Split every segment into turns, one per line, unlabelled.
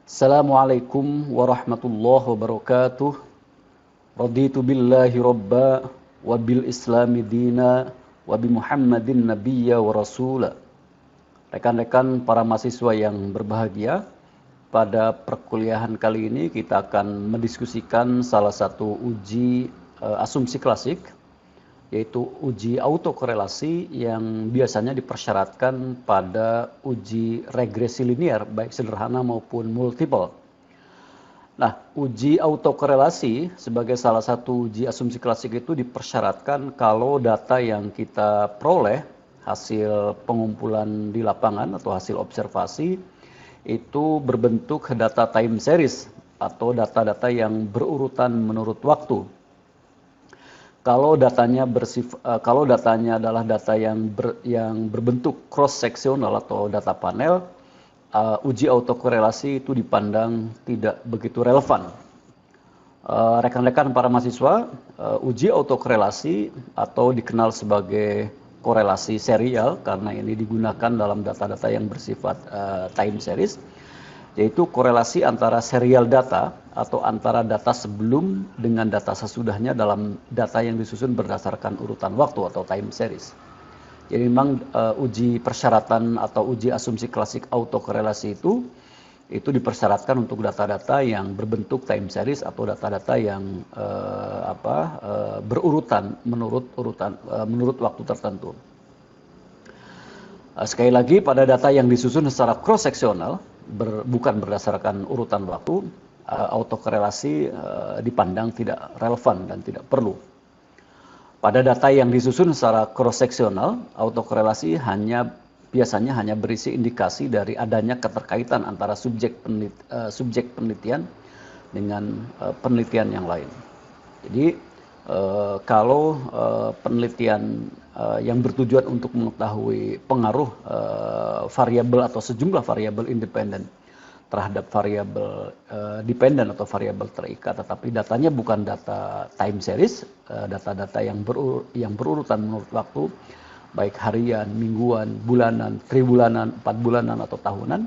Assalamualaikum warahmatullahi wabarakatuh. Raditu billahi robba wa bil islami dina wa bi Muhammadin nabiyya wa rasula. Rekan-rekan para mahasiswa yang berbahagia, pada perkuliahan kali ini kita akan mendiskusikan salah satu uji asumsi klasik, yaitu uji autokorelasi yang biasanya dipersyaratkan pada uji regresi linear, baik sederhana maupun multiple. Nah, uji autokorelasi sebagai salah satu uji asumsi klasik itu dipersyaratkan kalau data yang kita peroleh, hasil pengumpulan di lapangan atau hasil observasi, itu berbentuk data time series atau data-data yang berurutan menurut waktu. Kalau datanya adalah data yang berbentuk cross sectional atau data panel, uji autokorelasi itu dipandang tidak begitu relevan. Rekan-rekan para mahasiswa, uji autokorelasi atau dikenal sebagai korelasi serial karena ini digunakan dalam data-data yang bersifat time series, yaitu korelasi antara serial data atau antara data sebelum dengan data sesudahnya dalam data yang disusun berdasarkan urutan waktu atau time series. Jadi memang uji persyaratan atau uji asumsi klasik autokorelasi itu dipersyaratkan untuk data-data yang berbentuk time series atau data-data yang berurutan menurut waktu tertentu. Sekali lagi, pada data yang disusun secara cross seksional bukan berdasarkan urutan waktu, autokorelasi dipandang tidak relevan dan tidak perlu. Pada data yang disusun secara cross-seksional, autokorelasi biasanya hanya berisi indikasi dari adanya keterkaitan antara subjek penelitian dengan penelitian yang lain. Jadi, kalau penelitian yang bertujuan untuk mengetahui pengaruh variabel atau sejumlah variabel independen terhadap variabel dependen atau variabel terikat, tetapi datanya bukan data time series, data-data yang berurutan menurut waktu, baik harian, mingguan, bulanan, tribulanan, 4 bulanan atau tahunan,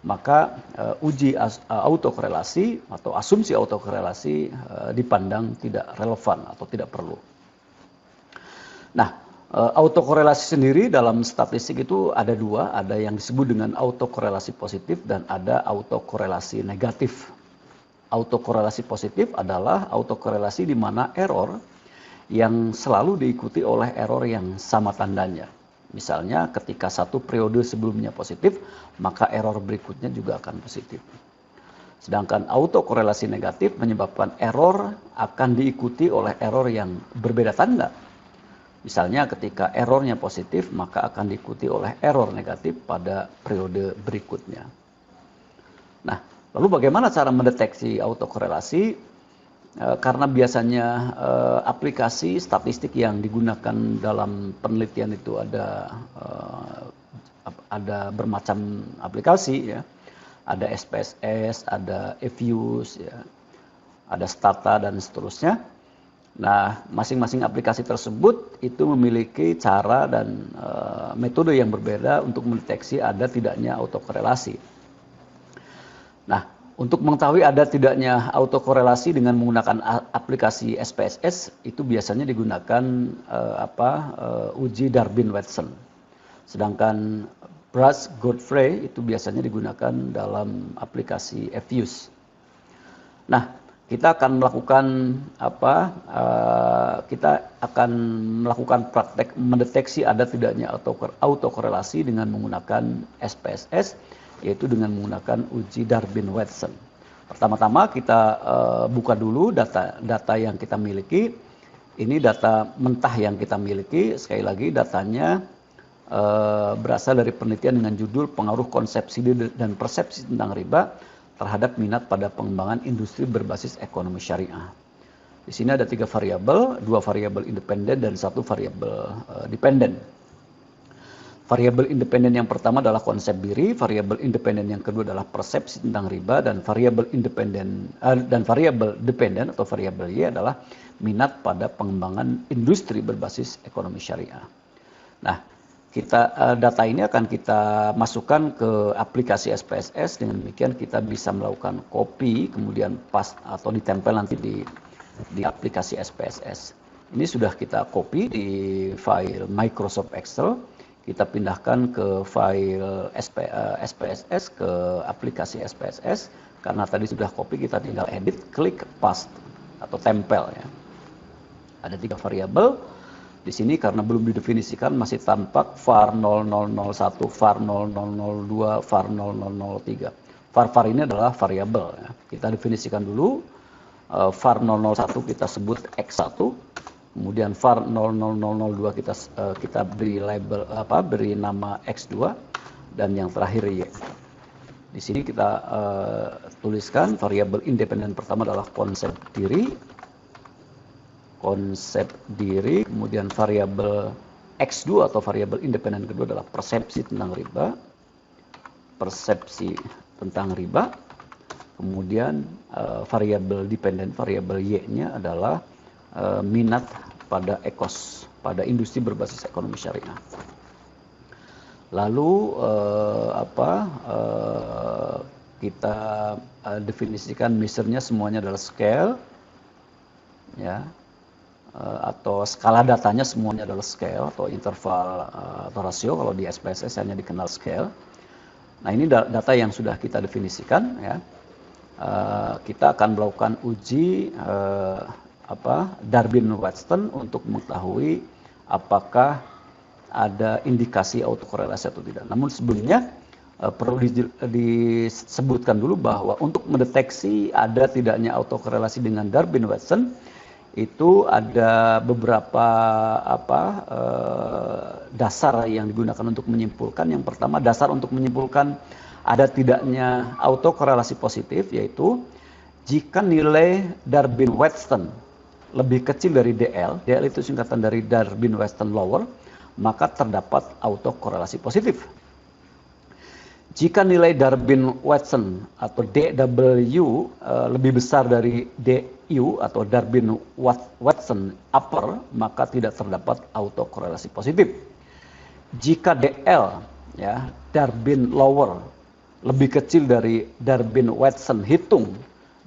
maka uji autokorelasi atau asumsi autokorelasi dipandang tidak relevan atau tidak perlu. Nah, autokorelasi sendiri dalam statistik itu ada dua, ada yang disebut dengan autokorelasi positif dan ada autokorelasi negatif. Autokorelasi positif adalah autokorelasi di mana error yang selalu diikuti oleh error yang sama tandanya. Misalnya ketika satu periode sebelumnya positif, maka error berikutnya juga akan positif. Sedangkan autokorelasi negatif menyebabkan error akan diikuti oleh error yang berbeda tanda. Misalnya ketika errornya positif, maka akan diikuti oleh error negatif pada periode berikutnya. Nah, lalu bagaimana cara mendeteksi autokorelasi? Karena biasanya aplikasi statistik yang digunakan dalam penelitian itu ada bermacam aplikasi, ya. Ada SPSS, ada eViews, ya. Ada Stata dan seterusnya. Nah, masing-masing aplikasi tersebut itu memiliki cara dan metode yang berbeda untuk mendeteksi ada tidaknya autokorelasi. Nah, untuk mengetahui ada tidaknya autokorelasi dengan menggunakan aplikasi SPSS itu biasanya digunakan uji Darwin-Watson. Sedangkan Brush-Godfrey itu biasanya digunakan dalam aplikasi eViews. Nah, kita akan melakukan praktek mendeteksi ada tidaknya autokorelasi dengan menggunakan SPSS, yaitu dengan menggunakan uji Darwin-Watson. Pertama-tama kita buka dulu data yang kita miliki. Ini data mentah yang kita miliki. Sekali lagi datanya berasal dari penelitian dengan judul Pengaruh Konsepsi dan Persepsi tentang Riba terhadap minat pada pengembangan industri berbasis ekonomi syariah. Di sini ada 3 variabel, 2 variabel independen dan 1 variabel dependen. Variabel independen yang pertama adalah konsep diri, variabel independen yang kedua adalah persepsi tentang riba, dan variabel dependen atau variabel Y adalah minat pada pengembangan industri berbasis ekonomi syariah. Nah, Data ini akan kita masukkan ke aplikasi SPSS. Dengan demikian kita bisa melakukan copy, kemudian paste atau ditempel nanti di aplikasi SPSS. Ini sudah kita copy di file Microsoft Excel, kita pindahkan ke file SPSS, ke aplikasi SPSS. Karena tadi sudah copy, kita tinggal edit, klik paste atau tempel ya. Ada 3 variabel. Di sini karena belum didefinisikan masih tampak var 0001, var 0002, var 0003. Var ini adalah variabel ya. Kita definisikan dulu. Var 001 kita sebut X1, kemudian var 00002 kita beri label beri nama X2, dan yang terakhir Y. Di sini kita tuliskan variabel independen pertama adalah konsep diri, kemudian variabel X2 atau variabel independen kedua adalah persepsi tentang riba, kemudian variabel dependen, variabel Y-nya adalah minat pada ECOS, pada industri berbasis ekonomi syariah. Lalu kita definisikan measure-nya semuanya adalah scale, ya, atau skala datanya semuanya adalah scale atau interval atau rasio. Kalau di SPSS hanya dikenal scale. Nah, ini data yang sudah kita definisikan ya. Kita akan melakukan uji Darwin-Watson untuk mengetahui apakah ada indikasi autokorelasi atau tidak. Namun sebelumnya perlu disebutkan dulu bahwa untuk mendeteksi ada tidaknya autokorelasi dengan Darwin-Watson itu ada beberapa dasar yang digunakan untuk menyimpulkan. Yang pertama, dasar untuk menyimpulkan ada tidaknya autokorelasi positif, yaitu jika nilai Darwin-Watson lebih kecil dari DL itu singkatan dari Darwin-Watson lower, maka terdapat autokorelasi positif. Jika nilai Darwin-Watson atau DW lebih besar dari DU atau Darwin-Watson upper, maka tidak terdapat autokorelasi positif. Jika DL, ya, Darwin lower, lebih kecil dari Darwin-Watson hitung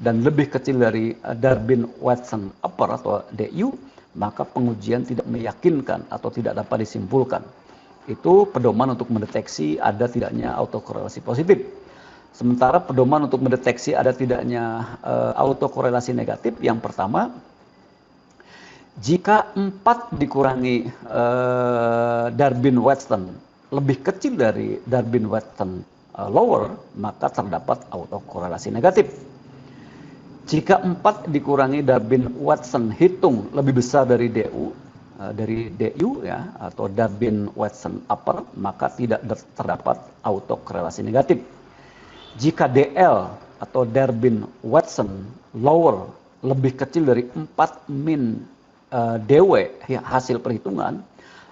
dan lebih kecil dari Darwin-Watson upper atau DU, maka pengujian tidak meyakinkan atau tidak dapat disimpulkan. Itu pedoman untuk mendeteksi ada tidaknya autokorelasi positif. Sementara pedoman untuk mendeteksi ada tidaknya autokorelasi negatif, yang pertama, jika 4 dikurangi Darwin-Watson lebih kecil dari Darwin-Watson lower, maka terdapat autokorelasi negatif. Jika 4 dikurangi Darwin-Watson hitung lebih besar dari DU ya, atau Darwin-Watson upper, maka tidak terdapat autokorelasi negatif. Jika DL atau Darwin-Watson lower lebih kecil dari 4 min DW ya, hasil perhitungan,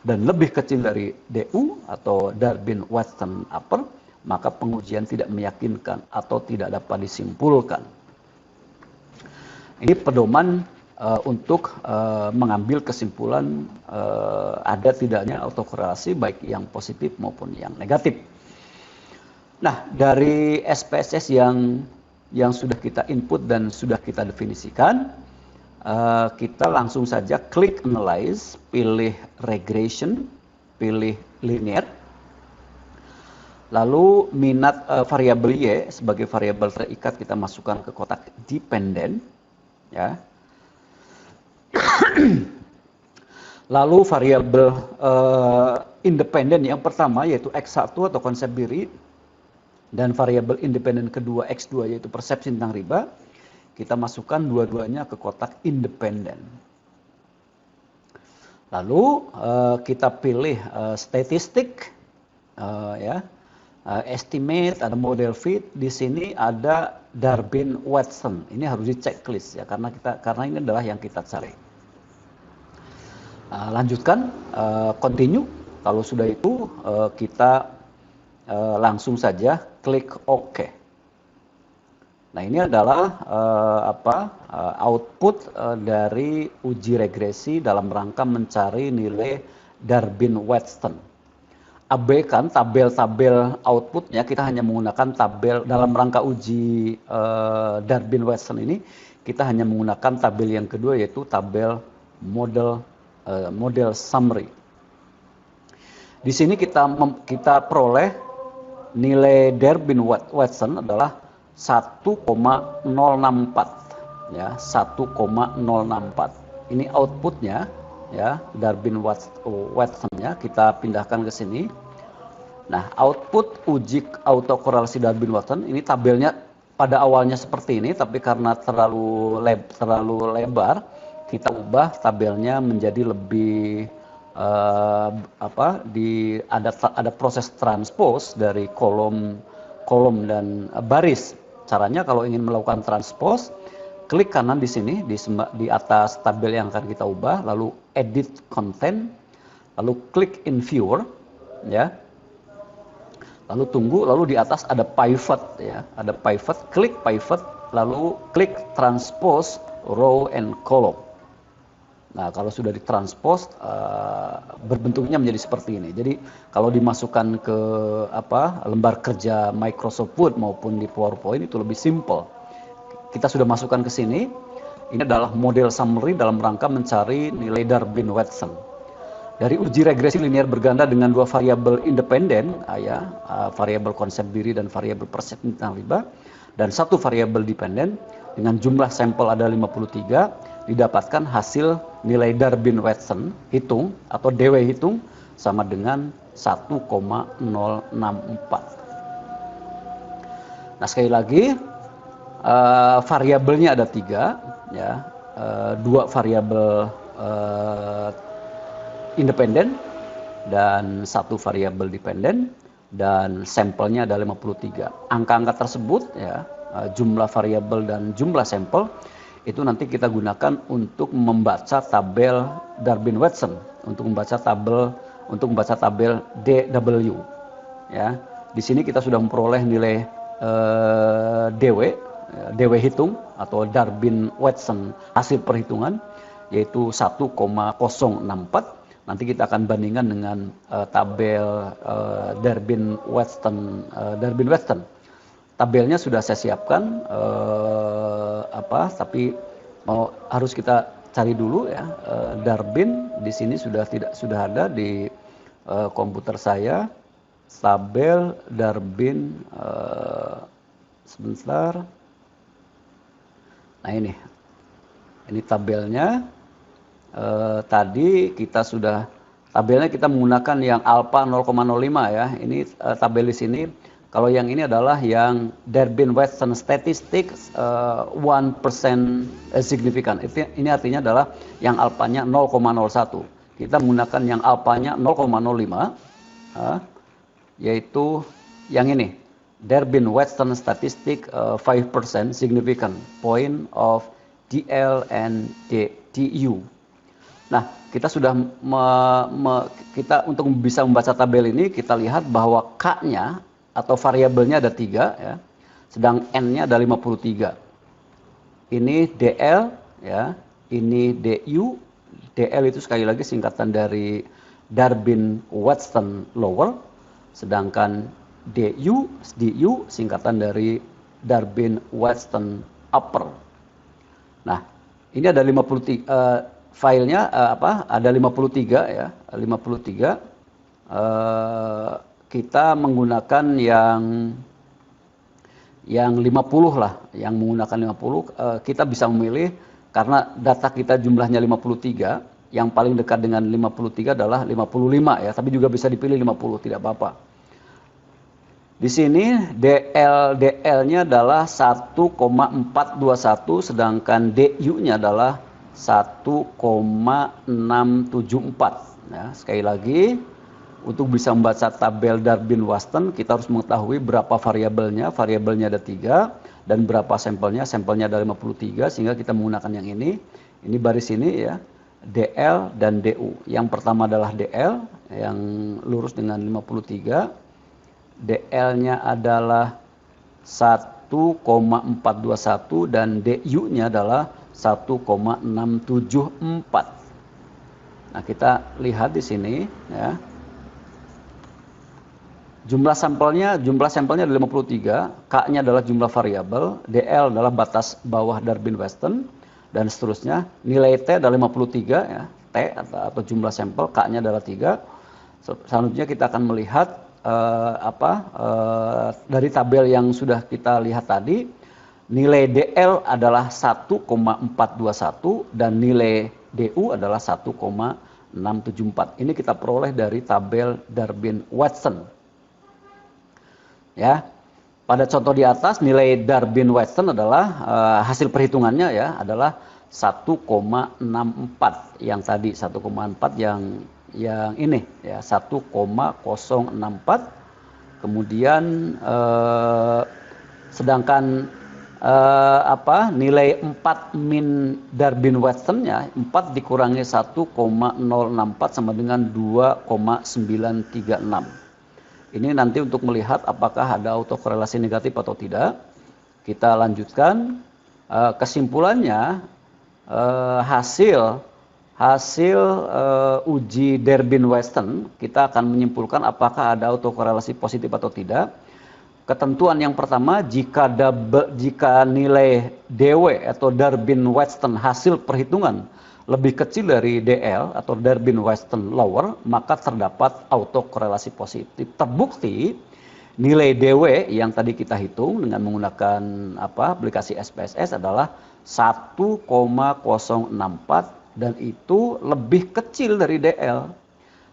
dan lebih kecil dari DU atau Darwin-Watson upper, maka pengujian tidak meyakinkan atau tidak dapat disimpulkan. Ini pedoman untuk mengambil kesimpulan ada tidaknya autokorelasi baik yang positif maupun yang negatif. Nah, dari SPSS yang sudah kita input dan sudah kita definisikan, kita langsung saja klik analyze, pilih regression, pilih linear, lalu minat variabel Y sebagai variabel terikat kita masukkan ke kotak dependent, ya. Lalu variabel independen yang pertama yaitu X1 atau konsep diri, dan variabel independen kedua X2 yaitu persepsi tentang riba, kita masukkan dua-duanya ke kotak independen. Lalu kita pilih statistik, estimate, ada model fit. Di sini ada Darwin-Watson. Ini harus di checklist ya, karena ini adalah yang kita cari. Lanjutkan, continue. Kalau sudah itu kita langsung saja klik OK. Nah, ini adalah output dari uji regresi dalam rangka mencari nilai Darwin-Watson. abaikan tabel-tabel outputnya, kita hanya menggunakan tabel dalam rangka uji Darwin-Watson ini, kita hanya menggunakan tabel yang kedua, yaitu tabel model summary. Di sini kita peroleh nilai Darwin-Watson adalah 1,064 ya, 1,064. Ini outputnya ya, Darwin-Watson-nya kita pindahkan ke sini. Nah, output uji autokorelasi Darwin-Watson ini tabelnya pada awalnya seperti ini, tapi karena terlalu lebar, kita ubah tabelnya menjadi lebih ada proses transpose dari kolom dan baris. Caranya kalau ingin melakukan transpose, klik kanan di sini di atas tabel yang akan kita ubah, lalu edit content, lalu klik in viewer ya. Lalu tunggu, lalu di atas ada pivot ya, ada pivot, klik pivot, lalu klik transpose row and column. Nah, kalau sudah ditranspose berbentuknya menjadi seperti ini. Jadi kalau dimasukkan ke lembar kerja Microsoft Word maupun di PowerPoint itu lebih simple. Kita sudah masukkan ke sini. Ini adalah model summary dalam rangka mencari nilai Darwin-Watson. Dari uji regresi linear berganda dengan dua variabel independen, variabel konsep diri dan variabel persepsi tentang riba, dan satu variabel dependen dengan jumlah sampel ada 53, didapatkan hasil nilai Darwin-Watson hitung atau DW hitung sama dengan 1,064. Nah, sekali lagi variabelnya ada 3 ya, 2 variabel independen dan 1 variabel dependen, dan sampelnya ada 53. Angka-angka tersebut ya, jumlah variabel dan jumlah sampel itu nanti kita gunakan untuk membaca tabel Darwin-Watson, untuk membaca tabel DW ya. Di sini kita sudah memperoleh nilai DW hitung atau Darwin-Watson hasil perhitungan yaitu 1,064. Nanti kita akan bandingkan dengan tabel Darwin-Watson. Tabelnya sudah saya siapkan, tapi harus kita cari dulu ya. Darwin di sini sudah ada di komputer saya. Tabel Darwin, sebentar. Nah, ini tabelnya. Tadi kita sudah tabelnya kita menggunakan yang alpha 0,05 ya. Ini tabel di sini. Kalau yang ini adalah yang Darwin-Watson statistics 1% significant. Ini artinya adalah yang alpanya 0,01. Kita menggunakan yang alpanya 0,05, yaitu yang ini. Darwin-Watson statistic 5% significant point of DL and DU. Nah, kita sudah kita untuk bisa membaca tabel ini, kita lihat bahwa K-nya atau variabelnya ada 3 ya. Sedang N-nya ada 53. Ini DL ya, ini DU. DL itu sekali lagi singkatan dari Darwin-Watson lower, sedangkan DU singkatan dari Darwin-Watson upper. Nah, ini ada 53 filenya ada 53 ya, 53. Kita menggunakan yang 50 lah, yang menggunakan 50 kita bisa memilih karena data kita jumlahnya 53, yang paling dekat dengan 53 adalah 55 ya, tapi juga bisa dipilih 50, tidak apa-apa. Di sini DL-nya adalah 1,421, sedangkan DU-nya adalah 1,674. Ya, sekali lagi, untuk bisa membaca tabel Darwin-Watson, kita harus mengetahui berapa variabelnya. Variabelnya ada 3 dan berapa sampelnya. Sampelnya ada 53, sehingga kita menggunakan yang ini. Ini baris ini ya, DL dan DU. Yang pertama adalah DL yang lurus dengan 53. DL-nya adalah 1,421 dan DU-nya adalah 1,674. Nah, kita lihat di sini ya. Jumlah sampelnya ada 53, K-nya adalah jumlah variabel, DL adalah batas bawah Darwin-Weston, dan seterusnya. Nilai T adalah 53, ya, T atau jumlah sampel, K-nya adalah 3. Selanjutnya kita akan melihat dari tabel yang sudah kita lihat tadi, nilai DL adalah 1,421 dan nilai DU adalah 1,674. Ini kita peroleh dari tabel Darwin-Watson. Ya, pada contoh di atas nilai Darwin-Watson adalah hasil perhitungannya ya adalah 1,64 yang tadi 1,4 yang ini ya 1,064. Kemudian sedangkan nilai 4 min Darwin-Watson-nya 4 dikurangi 1,064 sama dengan 2,936. Ini nanti untuk melihat apakah ada autokorelasi negatif atau tidak. Kita lanjutkan. Kesimpulannya hasil uji Darwin-Watson kita akan menyimpulkan apakah ada autokorelasi positif atau tidak. Ketentuan yang pertama, jika nilai DW atau Darwin-Watson hasil perhitungan lebih kecil dari DL atau Darwin-Watson lower, maka terdapat autokorelasi positif. Terbukti nilai DW yang tadi kita hitung dengan menggunakan aplikasi SPSS adalah 1,064 dan itu lebih kecil dari DL.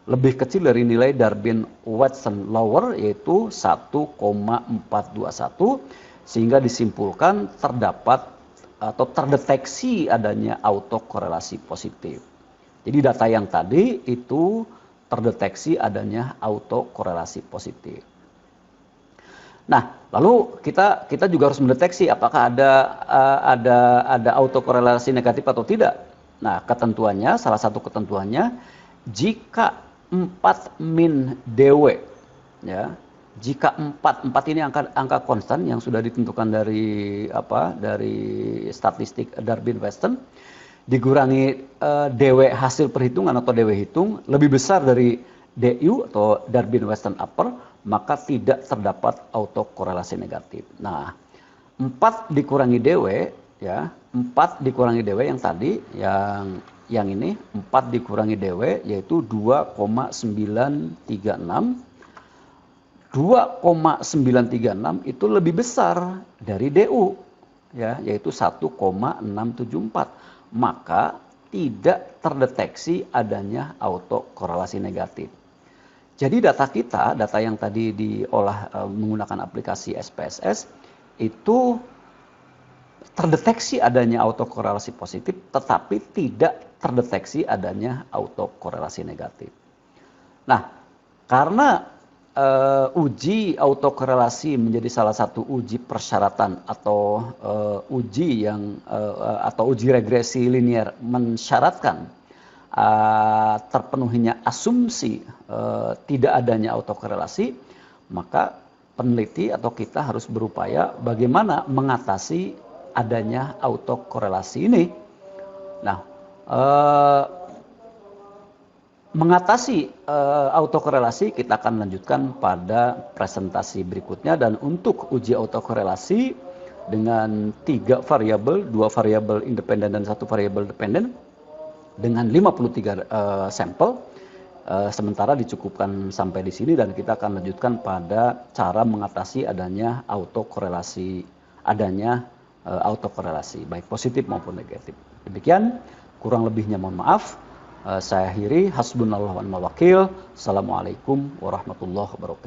Lebih kecil dari nilai Darwin-Watson lower yaitu 1,421 sehingga disimpulkan terdapat atau terdeteksi adanya autokorelasi positif. Jadi data yang tadi itu terdeteksi adanya autokorelasi positif. Nah, lalu kita juga harus mendeteksi apakah ada autokorelasi negatif atau tidak. Nah, ketentuannya, salah satu ketentuannya, jika 4 min DW, ya, jika 4 ini angka konstan yang sudah ditentukan dari statistik Darwin-Watson dikurangi DW hasil perhitungan atau DW hitung lebih besar dari DU atau Darwin-Watson upper, maka tidak terdapat autokorelasi negatif. Nah, 4 dikurangi DW ya, 4 dikurangi DW yang tadi yang ini 4 dikurangi DW yaitu 2,936. 2,936 itu lebih besar dari DU ya, yaitu 1,674. Maka tidak terdeteksi adanya autokorelasi negatif. Jadi data yang tadi diolah menggunakan aplikasi SPSS itu terdeteksi adanya autokorelasi positif tetapi tidak terdeteksi adanya autokorelasi negatif. Nah, karena uji autokorelasi menjadi salah satu uji persyaratan atau uji regresi linear mensyaratkan terpenuhinya asumsi tidak adanya autokorelasi, maka peneliti atau kita harus berupaya bagaimana mengatasi adanya autokorelasi ini. Nah, mengatasi autokorelasi kita akan lanjutkan pada presentasi berikutnya, dan untuk uji autokorelasi dengan 3 variabel, 2 variabel independen dan 1 variabel dependen dengan 53 sampel sementara dicukupkan sampai di sini, dan kita akan lanjutkan pada cara mengatasi adanya autokorelasi baik positif maupun negatif. Demikian, kurang lebihnya mohon maaf. Saya akhiri, hasbunallah wa ni'mal wakil. Assalamualaikum warahmatullahi wabarakatuh.